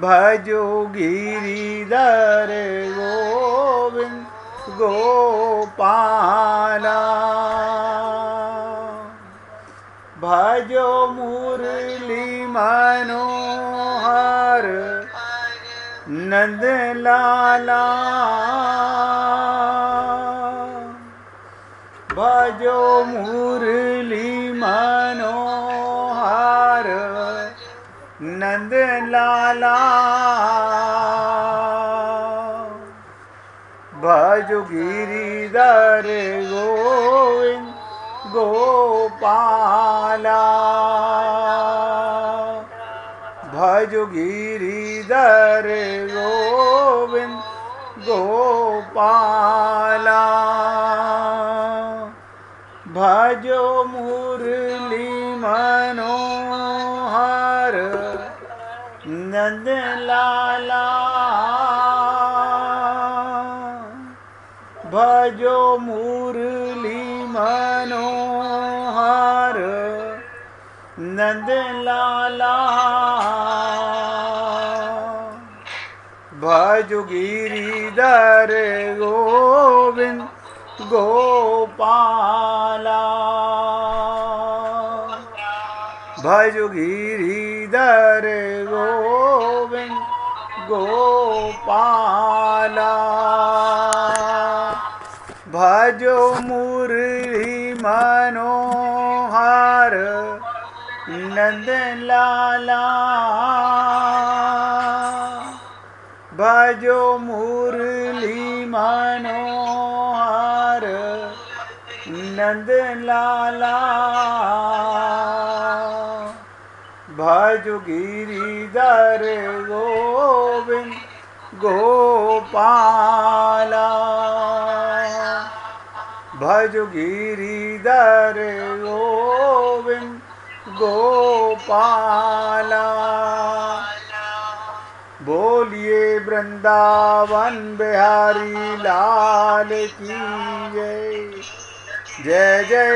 भजो गिरिधर गोविंद गोपाला। भजो मुरली मनोहर नंद लाला। भजो मुरली मनोहर नंद लाला। भजो गिरिधर गोविंद गोपाला। भजो गिरिधर गोविंद गोपाला। भजो मुरली मनोहर नंद लाला। भजो मुरली मनोहर नंद लाला। भजो गिरिधर गोविंद गोपाला। भजो गिरिधर गोविंद गोपाला। भजो मुरली मनोहर नंद लाला। भजो मुरली मनोहर नंद लाला। भजो गिरिधर गोविंद गोपाला। भजो गिरिधर गोविंद गोपाला। बोलिए वृंदावन बिहारी लाल की जय। जय जय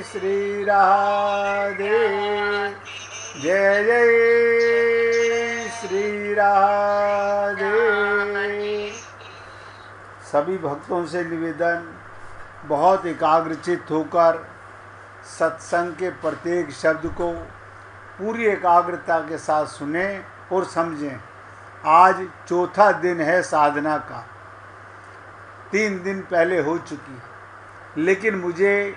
श्री राधे। जय जय श्री राधे। सभी भक्तों से निवेदन, बहुत एकाग्रचित्त होकर सत्संग के प्रत्येक शब्द को पूरी एकाग्रता के साथ सुने और समझें। आज चौथा दिन है साधना का। 3 दिन पहले हो चुकी, लेकिन मुझे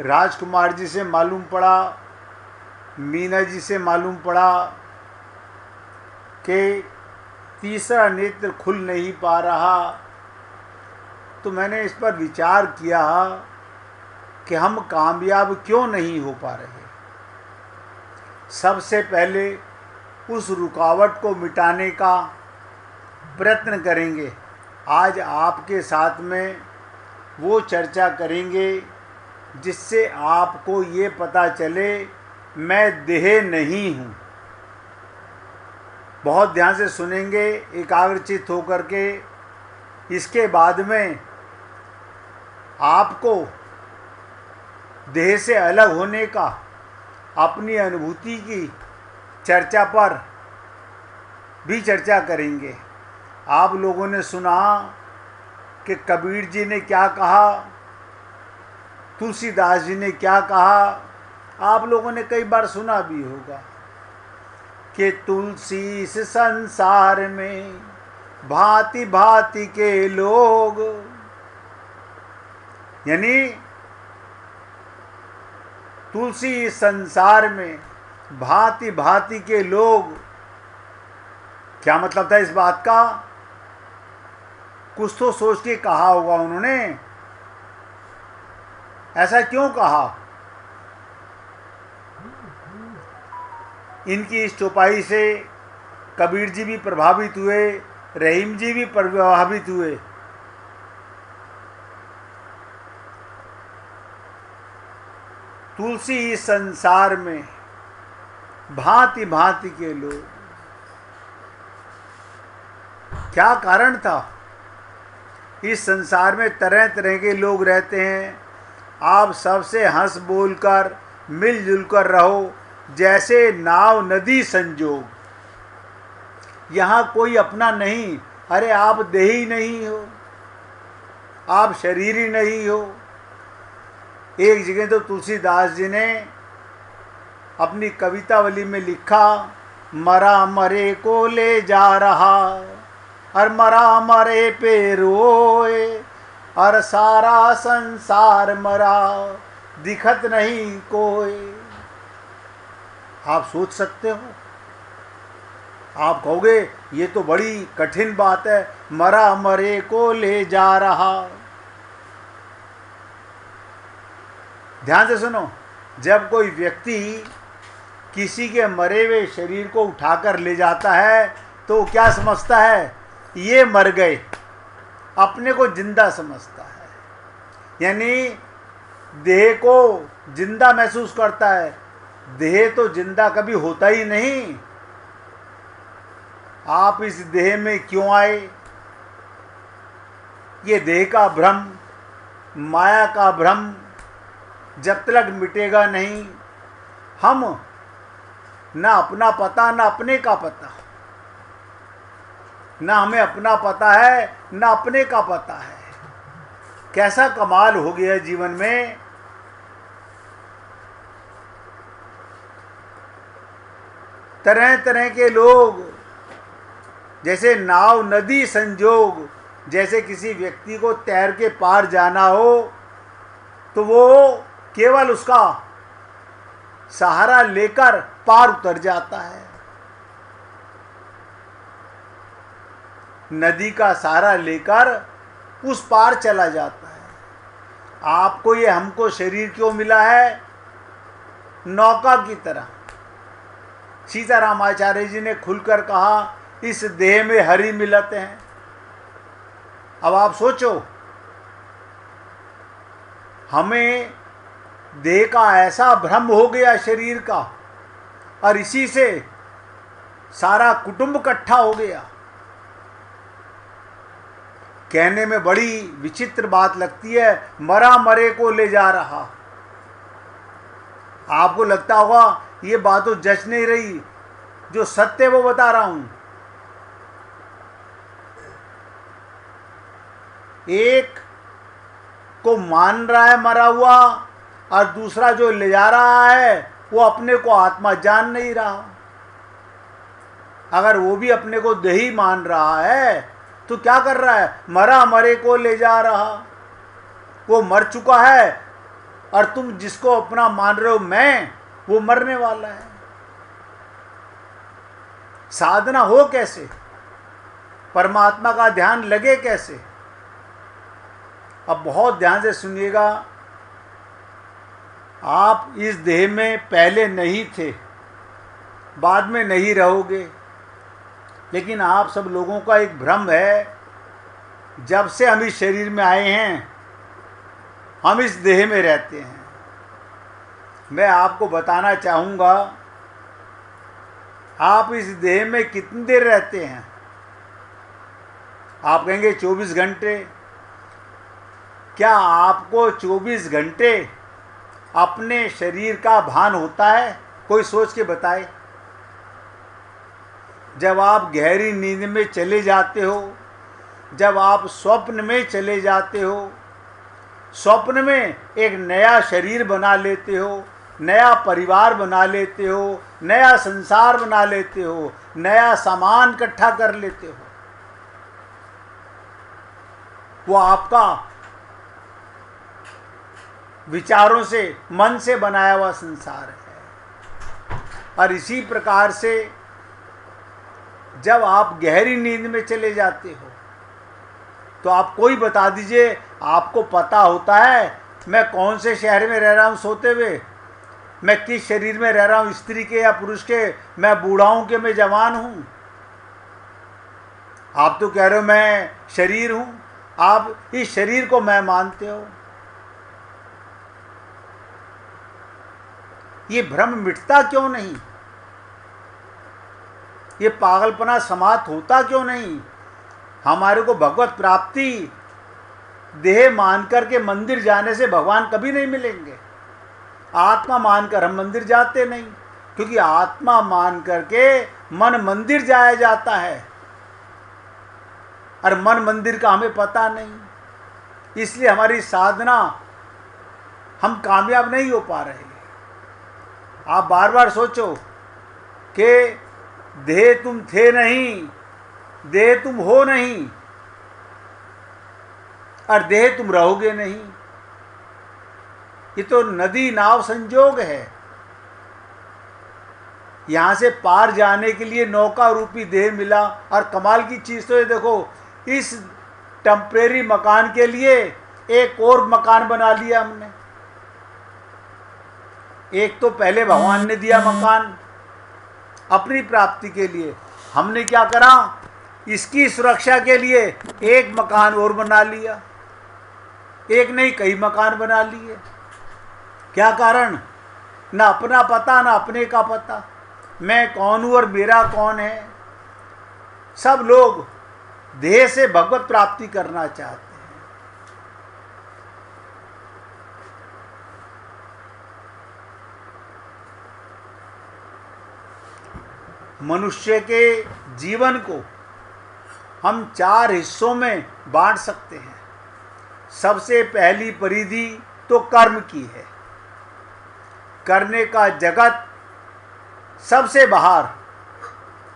राजकुमार जी से मालूम पड़ा, मीना जी से मालूम पड़ा कि तीसरा नेत्र खुल नहीं पा रहा। तो मैंने इस पर विचार किया कि हम कामयाब क्यों नहीं हो पा रहे। सबसे पहले उस रुकावट को मिटाने का प्रयत्न करेंगे। आज आपके साथ में वो चर्चा करेंगे जिससे आपको ये पता चले मैं देह नहीं हूँ। बहुत ध्यान से सुनेंगे, एकाग्रचित्त होकर के। इसके बाद में आपको देह से अलग होने का, अपनी अनुभूति की चर्चा पर भी चर्चा करेंगे। आप लोगों ने सुना कि कबीर जी ने क्या कहा, तुलसीदास जी ने क्या कहा। आप लोगों ने कई बार सुना भी होगा कि तुलसी इस संसार में भांति भांति के लोग, यानी तुलसी इस संसार में भांति भांति के लोग। क्या मतलब था इस बात का? कुछ तो सोच के कहा होगा उन्होंने। ऐसा क्यों कहा? इनकी इस चौपाई से कबीर जी भी प्रभावित हुए, रहीम जी भी प्रभावित हुए। तुलसी इस संसार में भांति भांति के लोग। क्या कारण था? इस संसार में तरह तरह के लोग रहते हैं। आप सबसे हंस बोलकर मिलजुल कर रहो, जैसे नाव नदी संजोग। यहाँ कोई अपना नहीं। अरे आप देही नहीं हो, आप शरीर ही नहीं हो। एक जगह तो तुलसीदास जी ने अपनी कवितावली में लिखा, मरा मरे को ले जा रहा, और मरा मरे पे रोए, और सारा संसार मरा दिखत नहीं कोई। आप सोच सकते हो, आप कहोगे ये तो बड़ी कठिन बात है, मरा मरे को ले जा रहा। ध्यान से सुनो, जब कोई व्यक्ति किसी के मरे हुए शरीर को उठाकर ले जाता है तो क्या समझता है? ये मर गए, अपने को जिंदा समझता है, यानी देह को जिंदा महसूस करता है। देह तो जिंदा कभी होता ही नहीं। आप इस देह में क्यों आए? ये देह का भ्रम, माया का भ्रम जब तक मिटेगा नहीं, हम ना अपना पता ना अपने का पता, ना हमें अपना पता है ना अपने का पता है। कैसा कमाल हो गया जीवन में। तरह तरह के लोग, जैसे नाव नदी संजोग। जैसे किसी व्यक्ति को तैर के पार जाना हो तो वो केवल उसका सहारा लेकर पार उतर जाता है, नदी का सहारा लेकर उस पार चला जाता है। आपको ये हमको शरीर क्यों मिला है? नौका की तरह। सीतारामाचार्य जी ने खुलकर कहा, इस देह में हरि मिलत हैं। अब आप सोचो, हमें देह का ऐसा भ्रम हो गया शरीर का, और इसी से सारा कुटुंब इकट्ठा हो गया। कहने में बड़ी विचित्र बात लगती है, मरा मरे को ले जा रहा। आपको लगता होगा ये बात तो जच नहीं रही, जो सत्य वो बता रहा हूं। एक को मान रहा है मरा हुआ, और दूसरा जो ले जा रहा है वो अपने को आत्मा जान नहीं रहा। अगर वो भी अपने को देही मान रहा है तो क्या कर रहा है? मरा मरे को ले जा रहा। वो मर चुका है, और तुम जिसको अपना मान रहे हो मैं, वो मरने वाला है। साधना हो कैसे? परमात्मा का ध्यान लगे कैसे? अब बहुत ध्यान से सुनिएगा। आप इस देह में पहले नहीं थे, बाद में नहीं रहोगे, लेकिन आप सब लोगों का एक भ्रम है। जब से हम इस शरीर में आए हैं, हम इस देह में रहते हैं। मैं आपको बताना चाहूँगा, आप इस देह में कितनी देर रहते हैं? आप कहेंगे 24 घंटे। क्या आपको 24 घंटे अपने शरीर का भान होता है? कोई सोच के बताए। जब आप गहरी नींद में चले जाते हो, जब आप स्वप्न में चले जाते हो, स्वप्न में एक नया शरीर बना लेते हो, नया परिवार बना लेते हो, नया संसार बना लेते हो, नया सामान इकट्ठा कर लेते हो। वो आपका विचारों से, मन से बनाया हुआ संसार है। और इसी प्रकार से जब आप गहरी नींद में चले जाते हो तो आप कोई बता दीजिए, आपको पता होता है मैं कौन से शहर में रह रहा हूँ सोते हुए, मैं किस शरीर में रह रहा हूँ, स्त्री के या पुरुष के, मैं बूढ़ा हूँ कि मैं जवान हूँ? आप तो कह रहे हो मैं शरीर हूँ, आप इस शरीर को मैं मानते हो। ये भ्रम मिटता क्यों नहीं? ये पागलपना समाप्त होता क्यों नहीं? हमारे को भगवत प्राप्ति देह मानकर के मंदिर जाने से भगवान कभी नहीं मिलेंगे। आत्मा मानकर हम मंदिर जाते नहीं, क्योंकि आत्मा मान करके मन मंदिर जाया जाता है, और मन मंदिर का हमें पता नहीं, इसलिए हमारी साधना हम कामयाब नहीं हो पा रहे। आप बार बार सोचो कि देह तुम थे नहीं, देह तुम हो नहीं, और देह तुम रहोगे नहीं। ये तो नदी नाव संजोग है। यहां से पार जाने के लिए नौका रूपी देह मिला, और कमाल की चीज तो ये देखो, इस टेम्परेरी मकान के लिए एक और मकान बना लिया हमने। एक तो पहले भगवान ने दिया मकान अपनी प्राप्ति के लिए, हमने क्या करा, इसकी सुरक्षा के लिए एक मकान और बना लिया। एक नहीं, कई मकान बना लिए। क्या कारण? ना अपना पता, ना अपने का पता, मैं कौन हूं और मेरा कौन है। सब लोग देह से भगवत प्राप्ति करना चाहते हैं। मनुष्य के जीवन को हम 4 हिस्सों में बांट सकते हैं। सबसे पहली परिधि तो कर्म की है। करने का जगत सबसे बाहर,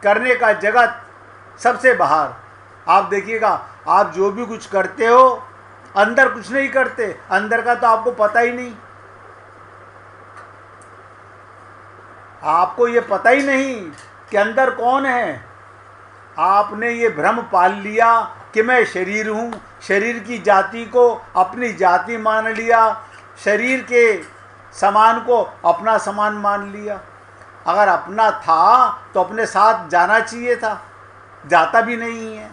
करने का जगत सबसे बाहर। आप देखिएगा, आप जो भी कुछ करते हो अंदर कुछ नहीं करते, अंदर का तो आपको पता ही नहीं। आपको ये पता ही नहीं कि अंदर कौन है। आपने ये भ्रम पाल लिया कि मैं शरीर हूँ, शरीर की जाति को अपनी जाति मान लिया, शरीर के समान को अपना समान मान लिया। अगर अपना था तो अपने साथ जाना चाहिए था, जाता भी नहीं है,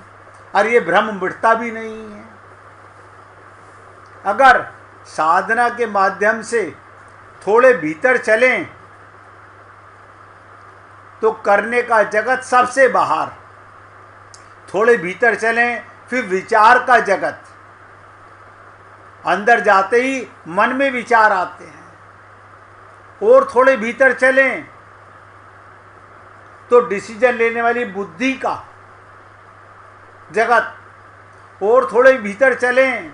और ये भ्रम मिटता भी नहीं है। अगर साधना के माध्यम से थोड़े भीतर चलें तो करने का जगत सबसे बाहर, थोड़े भीतर चलें फिर विचार का जगत। अंदर जाते ही मन में विचार आते हैं, और थोड़े भीतर चलें तो डिसीजन लेने वाली बुद्धि का जगत, और थोड़े भीतर चलें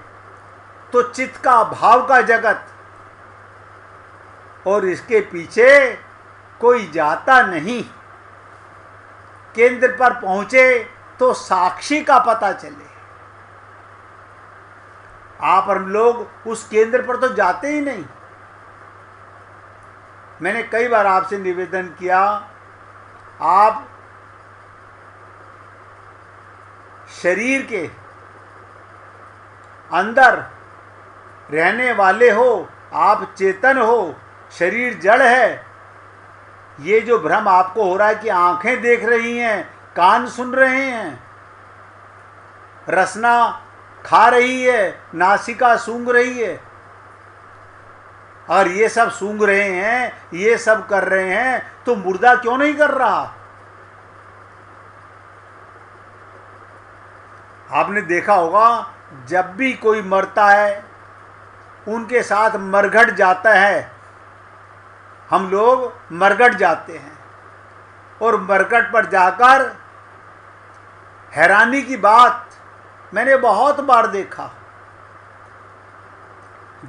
तो चित्त का भाव का जगत, और इसके पीछे कोई जाता नहीं। केंद्र पर पहुंचे तो साक्षी का पता चले। आप और हम लोग उस केंद्र पर तो जाते ही नहीं। मैंने कई बार आपसे निवेदन किया, आप शरीर के अंदर रहने वाले हो, आप चेतन हो, शरीर जड़ है। ये जो भ्रम आपको हो रहा है कि आंखें देख रही हैं, कान सुन रहे हैं, रसना खा रही है, नासिका सूंघ रही है, और ये सब सूंघ रहे हैं, ये सब कर रहे हैं, तो मुर्दा क्यों नहीं कर रहा? आपने देखा होगा, जब भी कोई मरता है उनके साथ मरघट जाता है। हम लोग मरघट जाते हैं, और मरघट पर जाकर हैरानी की बात मैंने बहुत बार देखा,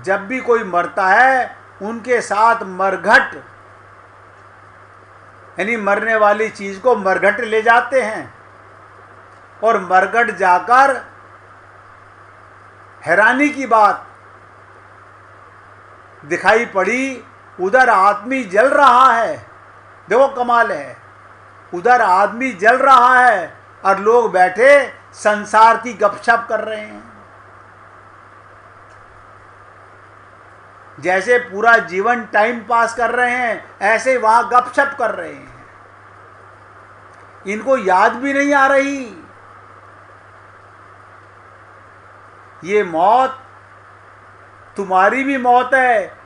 जब भी कोई मरता है उनके साथ मरघट, यानी मरने वाली चीज को मरघट ले जाते हैं, और मरघट जाकर हैरानी की बात दिखाई पड़ी, उधर आदमी जल रहा है। देखो कमाल है, उधर आदमी जल रहा है और लोग बैठे संसार की गपशप कर रहे हैं। जैसे पूरा जीवन टाइम पास कर रहे हैं, ऐसे वहां गपशप कर रहे हैं। इनको याद भी नहीं आ रही ये मौत तुम्हारी भी मौत है।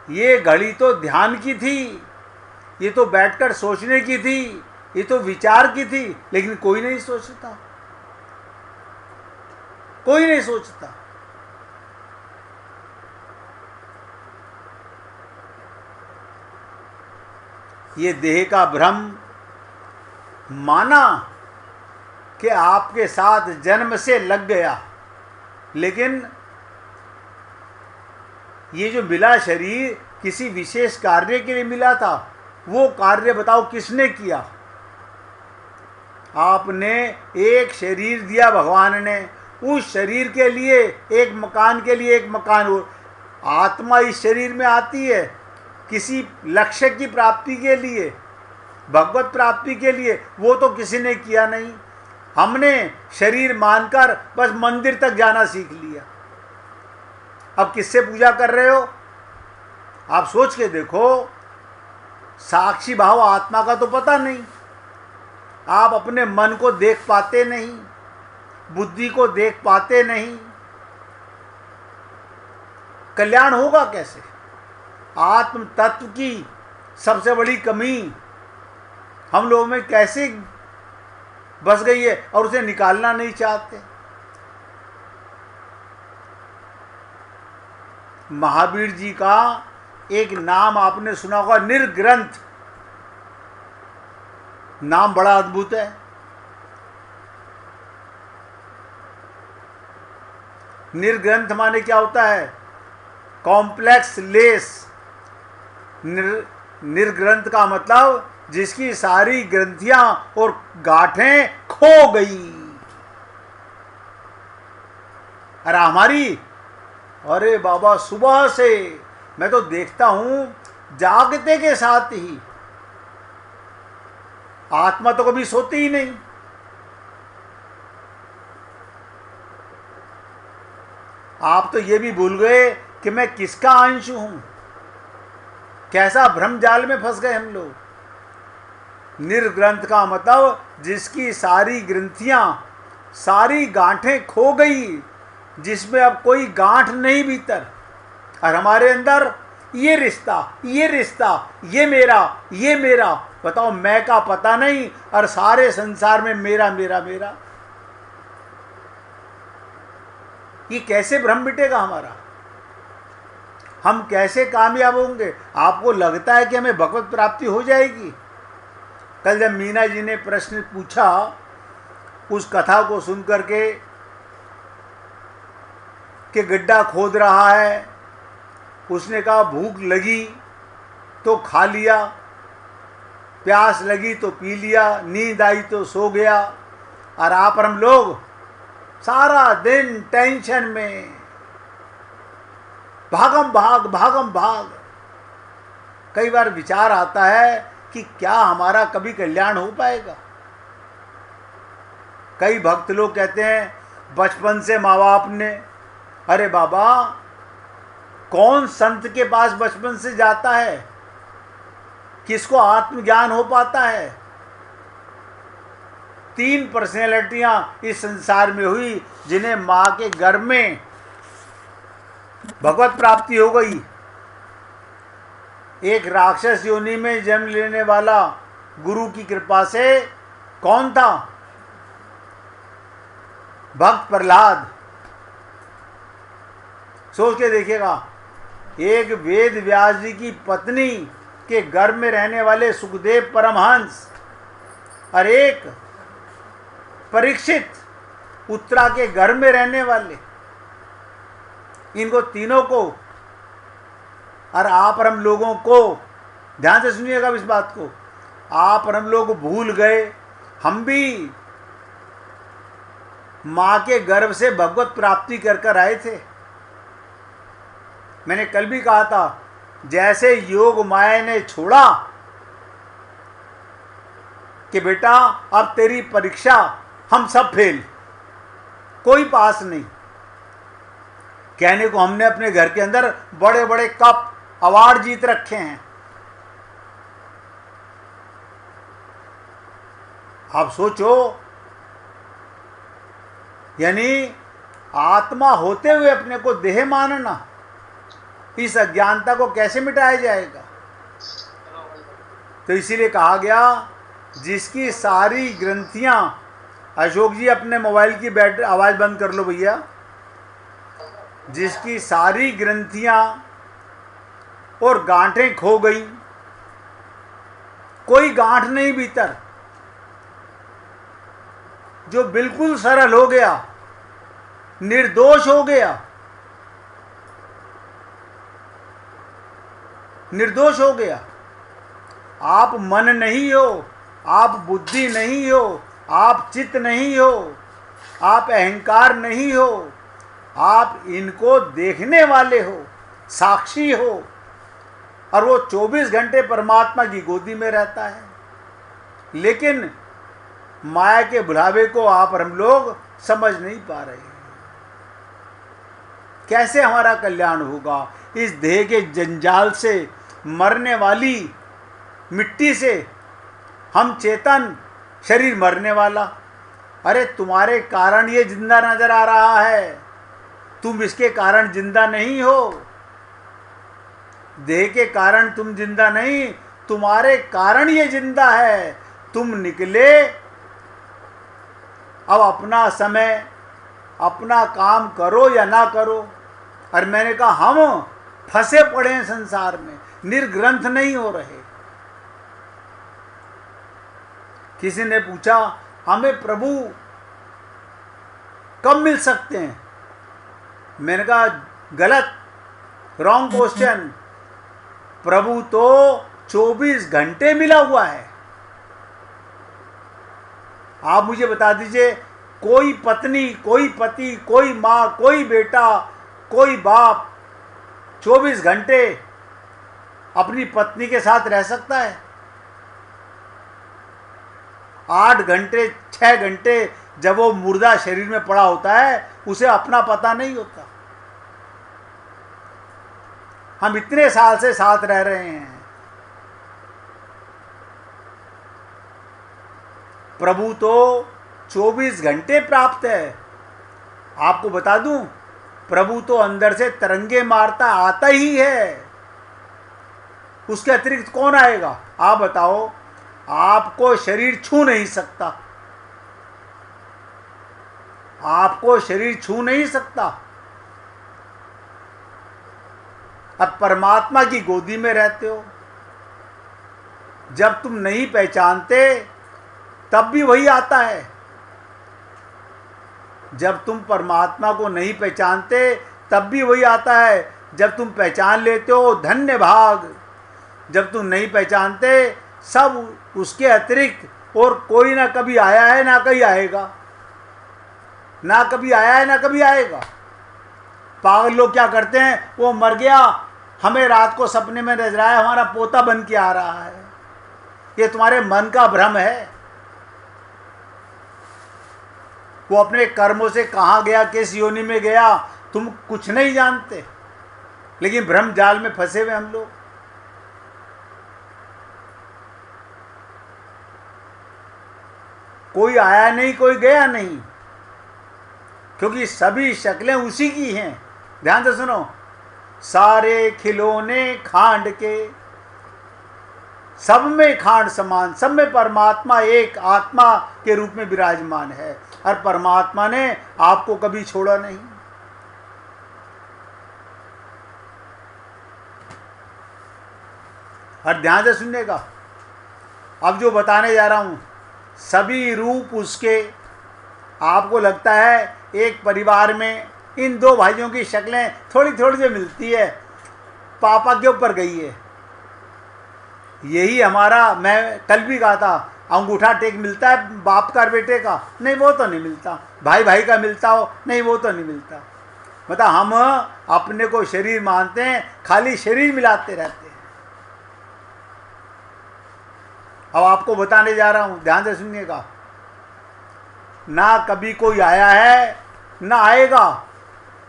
ये घड़ी तो ध्यान की थी, ये तो बैठकर सोचने की थी, ये तो विचार की थी, लेकिन कोई नहीं सोचता, कोई नहीं सोचता। ये देह का भ्रम माना कि आपके साथ जन्म से लग गया, लेकिन ये जो मिला शरीर किसी विशेष कार्य के लिए मिला था। वो कार्य बताओ किसने किया? आपने एक शरीर दिया भगवान ने, उस शरीर के लिए एक मकान के लिए एक मकान हो। आत्मा इस शरीर में आती है किसी लक्ष्य की प्राप्ति के लिए, भगवत प्राप्ति के लिए। वो तो किसी ने किया नहीं, हमने शरीर मानकर बस मंदिर तक जाना सीख लिया। अब किससे पूजा कर रहे हो? आप सोच के देखो, साक्षी भाव आत्मा का तो पता नहीं, आप अपने मन को देख पाते नहीं, बुद्धि को देख पाते नहीं, कल्याण होगा कैसे? आत्म तत्व की सबसे बड़ी कमी हम लोगों में कैसे बस गई है और उसे निकालना नहीं चाहते। महावीर जी का एक नाम आपने सुना होगा, निर्ग्रंथ। नाम बड़ा अद्भुत है। निर्ग्रंथ माने क्या होता है? Complex less. निर्ग्रंथ का मतलब जिसकी सारी ग्रंथियां और गांठें खो गई। अरे हमारी, अरे बाबा सुबह से मैं तो देखता हूं जागते के साथ ही आत्मा तो कभी सोती ही नहीं। आप तो ये भी भूल गए कि मैं किसका अंश हूं। कैसा भ्रम जाल में फंस गए हम लोग। निर्ग्रंथ का मतलब जिसकी सारी ग्रंथियां, सारी गांठें खो गई, जिसमें अब कोई गांठ नहीं भीतर। और हमारे अंदर ये रिश्ता, ये रिश्ता, ये मेरा, बताओ मैं का पता नहीं, और सारे संसार में मेरा मेरा मेरा। ये कैसे भ्रम मिटेगा हमारा? हम कैसे कामयाब होंगे? आपको लगता है कि हमें भगवत प्राप्ति हो जाएगी? कल जब मीना जी ने प्रश्न पूछा, उस कथा को सुनकर के कि गड्ढा खोद रहा है, उसने कहा भूख लगी तो खा लिया, प्यास लगी तो पी लिया, नींद आई तो सो गया। और आप और हम लोग सारा दिन टेंशन में भागम भाग। कई बार विचार आता है कि क्या हमारा कभी कल्याण हो पाएगा? कई भक्त लोग कहते हैं बचपन से माँ बाप ने, अरे बाबा कौन संत के पास बचपन से जाता है? किसको आत्मज्ञान हो पाता है? 3 पर्सनैलिटियां इस संसार में हुई जिन्हें माँ के गर्भ में भगवत प्राप्ति हो गई। एक राक्षस योनि में जन्म लेने वाला गुरु की कृपा से कौन था? भक्त प्रहलाद। सोच के देखिएगा, एक वेद व्यास जी की पत्नी के गर्भ में रहने वाले सुखदेव परमहंस और एक परीक्षित उत्तरा के गर्भ में रहने वाले, इनको तीनों को और आप और हम लोगों को, ध्यान से सुनिएगा इस बात को, आप और हम लोग भूल गए। हम भी माँ के गर्भ से भगवत प्राप्ति कर कर आए थे। मैंने कल भी कहा था, जैसे योग माया ने छोड़ा कि बेटा अब तेरी परीक्षा, हम सब फेल, कोई पास नहीं। कहने को हमने अपने घर के अंदर बड़े बड़े कप अवार्ड जीत रखे हैं। आप सोचो, यानी आत्मा होते हुए अपने को देह मानना, इस अज्ञानता को कैसे मिटाया जाएगा? तो इसीलिए कहा गया, जिसकी सारी ग्रंथियां, अशोक जी अपने मोबाइल की बैटरी आवाज बंद कर लो भैया, जिसकी सारी ग्रंथियां और गांठें खो गई, कोई गांठ नहीं भीतर, जो बिल्कुल सरल हो गया, निर्दोष हो गया, निर्दोष हो गया। आप मन नहीं हो, आप बुद्धि नहीं हो, आप चित्त नहीं हो, आप अहंकार नहीं हो, आप इनको देखने वाले हो, साक्षी हो। और वो 24 घंटे परमात्मा की गोदी में रहता है। लेकिन माया के बुलावे को आप और हम लोग समझ नहीं पा रहे हैं। कैसे हमारा कल्याण होगा? इस देह के जंजाल से, मरने वाली मिट्टी से, हम चेतन, शरीर मरने वाला। अरे तुम्हारे कारण ये जिंदा नजर आ रहा है, तुम इसके कारण जिंदा नहीं हो। देह के कारण तुम जिंदा नहीं, तुम्हारे कारण ये जिंदा है। तुम निकले, अब अपना समय, अपना काम करो या ना करो। और मैंने कहा हम फंसे पड़े हैं संसार में, निर्ग्रंथ नहीं हो रहे। किसी ने पूछा हमें प्रभु कब मिल सकते हैं? मैंने कहा गलत, रॉन्ग क्वेश्चन। प्रभु तो 24 घंटे मिला हुआ है। आप मुझे बता दीजिए, कोई पत्नी, कोई पति, कोई माँ, कोई बेटा, कोई बाप 24 घंटे अपनी पत्नी के साथ रह सकता है? 8 घंटे, 6 घंटे जब वो मुर्दा शरीर में पड़ा होता है, उसे अपना पता नहीं होता। हम इतने साल से साथ रह रहे हैं। प्रभु तो 24 घंटे प्राप्त है। आपको बता दूं, प्रभु तो अंदर से तरंगे मारता आता ही है। उसके अतिरिक्त कौन आएगा? आप बताओ। आपको शरीर छू नहीं सकता, आपको शरीर छू नहीं सकता। अब परमात्मा की गोदी में रहते हो। जब तुम नहीं पहचानते तब भी वही आता है। जब तुम परमात्मा को नहीं पहचानते तब भी वही आता है। जब तुम पहचान लेते हो, धन्य भाग। जब तुम नहीं पहचानते, सब उसके अतिरिक्त और कोई ना कभी आया है ना कहीं आएगा, ना कभी आया है ना कभी आएगा। पागल लोग क्या करते हैं, वो मर गया, हमें रात को सपने में नजर आया हमारा पोता बन के आ रहा है। ये तुम्हारे मन का भ्रम है। वो अपने कर्मों से कहाँ गया, किस योनि में गया, तुम कुछ नहीं जानते। लेकिन भ्रम जाल में फंसे हुए हम लोग। कोई आया नहीं, कोई गया नहीं, क्योंकि सभी शक्लें उसी की हैं। ध्यान से सुनो, सारे खिलौने खांड के, सब में खांड समान, सब में परमात्मा एक आत्मा के रूप में विराजमान है। और परमात्मा ने आपको कभी छोड़ा नहीं। और ध्यान से सुनिएगा, अब जो बताने जा रहा हूं, सभी रूप उसके। आपको लगता है एक परिवार में इन दो भाइयों की शक्लें थोड़ी थोड़ी जो मिलती है, पापा के ऊपर गई है। यही हमारा, मैं कल भी कहा था, अंगूठा टेक मिलता है बाप का बेटे का? नहीं, वो तो नहीं मिलता। भाई भाई का मिलता हो? नहीं, वो तो नहीं मिलता। मतलब हम अपने को शरीर मानते हैं, खाली शरीर मिलाते रहते हैं। अब आपको बताने जा रहा हूं, ध्यान से सुनिएगा। ना कभी कोई आया है ना आएगा,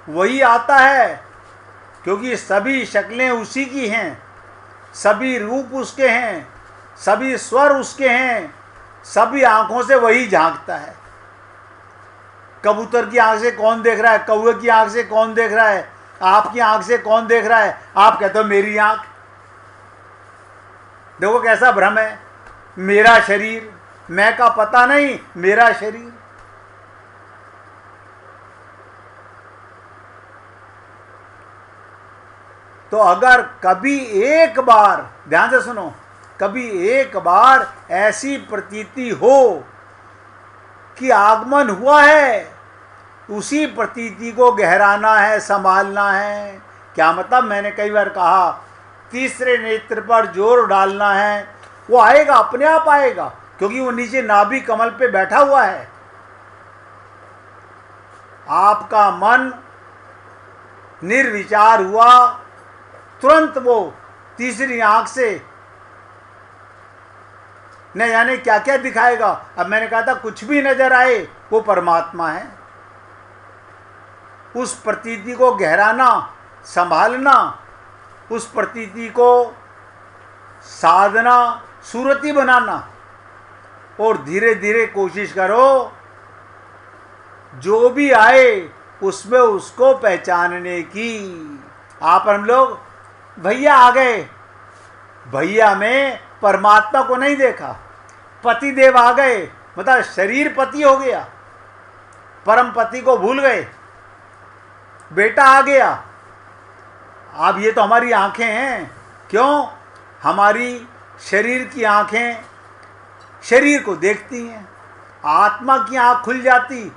वही आता है, क्योंकि सभी शक्लें उसी की हैं, सभी रूप उसके हैं, सभी स्वर उसके हैं, सभी आंखों से वही झांकता है। कबूतर की आंख से कौन देख रहा है, कौवे की आंख से कौन देख रहा है, आपकी आंख से कौन देख रहा है? आप कहते हो मेरी आंख। देखो कैसा भ्रम है। मेरा शरीर, मैं का पता नहीं, मेरा शरीर। तो अगर कभी एक बार, ध्यान से सुनो, कभी एक बार ऐसी प्रतीति हो कि आगमन हुआ है, उसी प्रतीति को गहराना है, संभालना है। क्या मतलब? मैंने कई बार कहा, तीसरे नेत्र पर जोर डालना है। वो आएगा, अपने आप आएगा, क्योंकि वो नीचे नाभि कमल पे बैठा हुआ है। आपका मन निर्विचार हुआ, तुरंत वो तीसरी आंख से न जाने क्या क्या दिखाएगा। अब मैंने कहा था कुछ भी नजर आए वो परमात्मा है। उस प्रतीति को गहराना, संभालना, उस प्रतीति को साधना, सूरती बनाना, और धीरे धीरे कोशिश करो जो भी आए उसमें उसको पहचानने की। आप हम लोग भैया आ गए, भैया में परमात्मा को नहीं देखा। पति देव आ गए, मतलब शरीर पति हो गया, परम पति को भूल गए। बेटा आ गया, अब ये तो हमारी आंखें हैं। क्यों? हमारी शरीर की आंखें शरीर को देखती हैं। आत्मा की आंख खुल जाती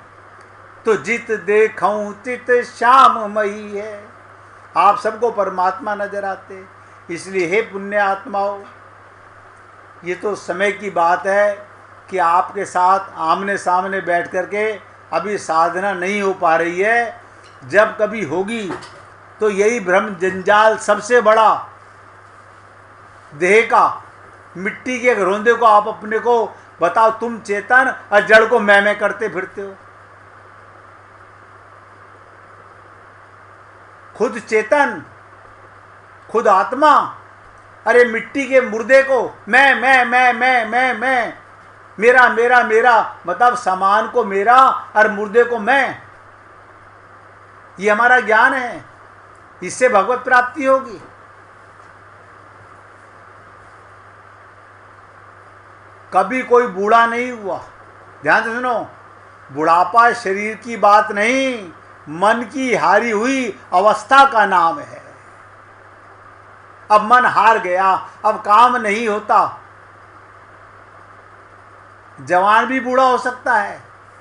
तो जित देखूं तित श्याममयी है। आप सबको परमात्मा नजर आते। इसलिए हे पुण्य आत्माओं, ये तो समय की बात है कि आपके साथ आमने सामने बैठ करके अभी साधना नहीं हो पा रही है। जब कभी होगी तो यही भ्रम जंजाल सबसे बड़ा देह का, मिट्टी के रोंदे को आप अपने को बताओ, तुम चेतन और जड़ को मैं करते फिरते हो। खुद चेतन, खुद आत्मा, अरे मिट्टी के मुर्दे को मैं मेरा मेरा मेरा, मतलब सामान को मेरा और मुर्दे को मैं। ये हमारा ज्ञान है, इससे भगवत प्राप्ति होगी। कभी कोई बूढ़ा नहीं हुआ। ध्यान से सुनो, बुढ़ापा शरीर की बात नहीं, मन की हारी हुई अवस्था का नाम है। अब मन हार गया, अब काम नहीं होता। जवान भी बूढ़ा हो सकता है,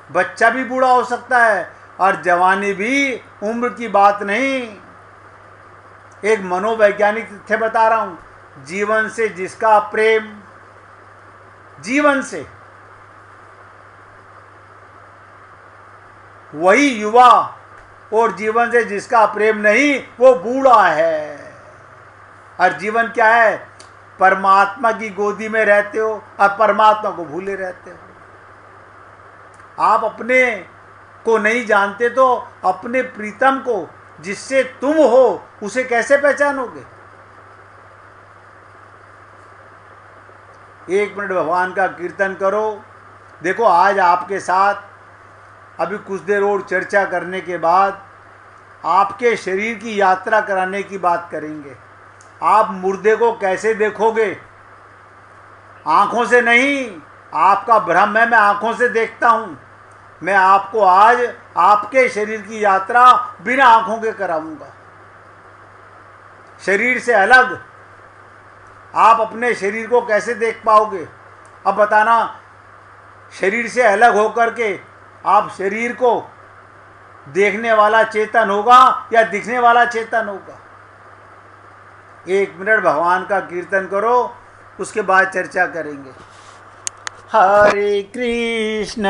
बच्चा भी बूढ़ा हो सकता है, और जवानी भी उम्र की बात नहीं। एक मनोवैज्ञानिक तथ्य बता रहा हूं। जीवन से जिसका प्रेम, जीवन से, वही युवा, और जीवन से जिसका प्रेम नहीं वो बूढ़ा है। और जीवन क्या है? परमात्मा की गोदी में रहते हो और परमात्मा को भूले रहते हो। आप अपने को नहीं जानते तो अपने प्रीतम को, जिससे तुम हो, उसे कैसे पहचानोगे? एक मिनट भगवान का कीर्तन करो। देखो, आज आपके साथ अभी कुछ देर और चर्चा करने के बाद आपके शरीर की यात्रा कराने की बात करेंगे। आप मुर्दे को कैसे देखोगे? आंखों से नहीं, आपका भ्रम है मैं आंखों से देखता हूं। मैं आपको आज आपके शरीर की यात्रा बिना आंखों के कराऊंगा। शरीर से अलग आप अपने शरीर को कैसे देख पाओगे? अब बताना, शरीर से अलग होकर के आप शरीर को देखने वाला चेतन होगा या दिखने वाला चेतन होगा? एक मिनट भगवान का कीर्तन करो, उसके बाद चर्चा करेंगे। हरे कृष्ण